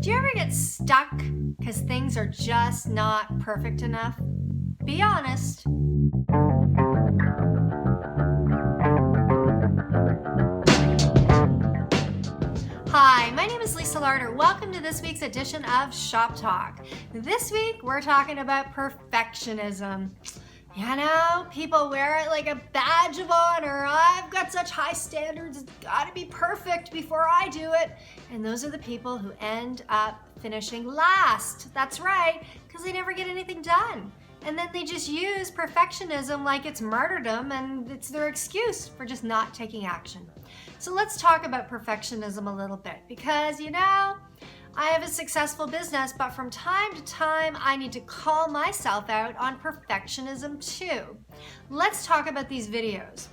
Do you ever get stuck because things are just not perfect enough? Be honest. Hi, my name is Lisa Larder. Welcome to this week's edition of Shop Talk. This week we're talking about perfectionism. You know, people wear it like a badge of honor. I've got such high standards, it's gotta be perfect before I do it. And those are the people who end up finishing last. That's right, because they never get anything done. And then they just use perfectionism like it's martyrdom and it's their excuse for just not taking action. So let's talk about perfectionism a little bit because, you know, I have a successful business, but from time to time, I need to call myself out on perfectionism too. Let's talk about these videos.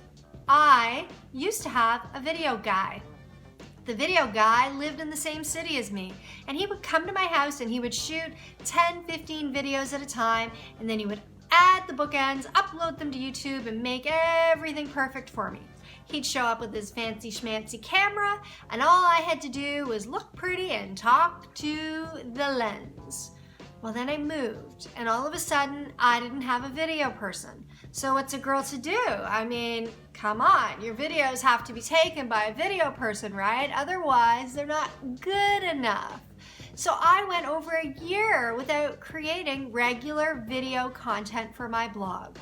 I used to have a video guy. The video guy lived in the same city as me, and he would come to my house and he would shoot 10, 15 videos at a time, and then he would add the bookends, upload them to YouTube, and make everything perfect for me. He'd show up with his fancy schmancy camera, and all I had to do was look pretty and talk to the lens. Well, then I moved, and all of a sudden, I didn't have a video person. So what's a girl to do? I mean, come on, your videos have to be taken by a video person, right? Otherwise, they're not good enough. So I went over a year without creating regular video content for my blog.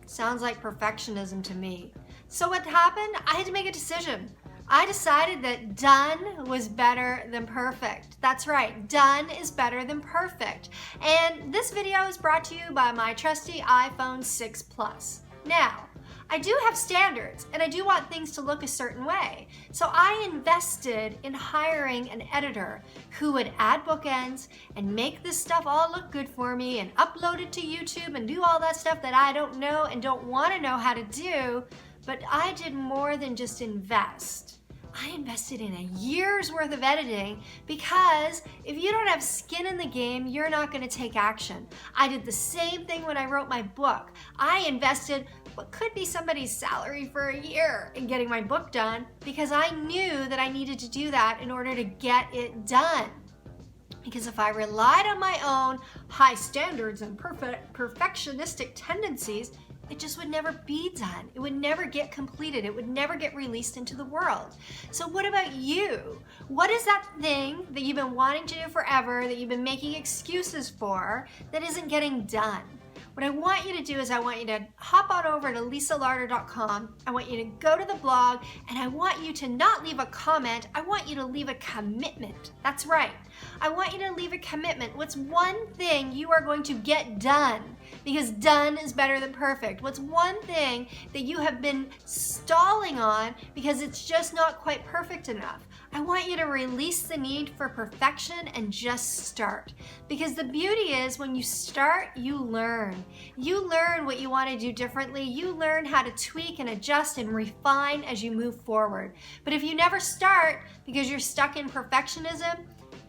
Sounds like perfectionism to me. So what happened? I had to make a decision. I decided that done was better than perfect. That's right, done is better than perfect. And this video is brought to you by my trusty iPhone 6 Plus. Now, I do have standards and I do want things to look a certain way. So I invested in hiring an editor who would add bookends and make this stuff all look good for me and upload it to YouTube and do all that stuff that I don't know and don't want to know how to do. But I did more than just invest. I invested in a year's worth of editing because if you don't have skin in the game, you're not going to take action. I did the same thing when I wrote my book. I invested what could be somebody's salary for a year in getting my book done because I knew that I needed to do that in order to get it done. Because if I relied on my own high standards and perfectionistic tendencies, it just would never be done. It would never get completed. It would never get released into the world. So what about you? What is that thing that you've been wanting to do forever, that you've been making excuses for, that isn't getting done? What I want you to do is I want you to hop on over to lisalarder.com. I want you to go to the blog, and I want you to not leave a comment. I want you to leave a commitment. That's right. I want you to leave a commitment. What's one thing you are going to get done? Because done is better than perfect. What's one thing that you have been stalling on because it's just not quite perfect enough? I want you to release the need for perfection and just start. Because the beauty is when you start, you learn. You learn what you want to do differently. You learn how to tweak and adjust and refine as you move forward. But if you never start because you're stuck in perfectionism,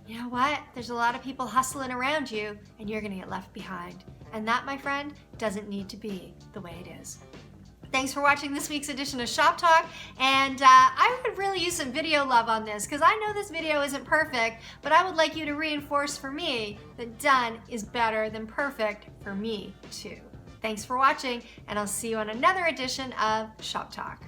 you know what? There's a lot of people hustling around you and you're going to get left behind. And that, my friend, doesn't need to be the way it is. Thanks for watching this week's edition of Shop Talk, and I would really use some video love on this because I know this video isn't perfect, but I would like you to reinforce for me that done is better than perfect for me too. Thanks for watching, and I'll see you on another edition of Shop Talk.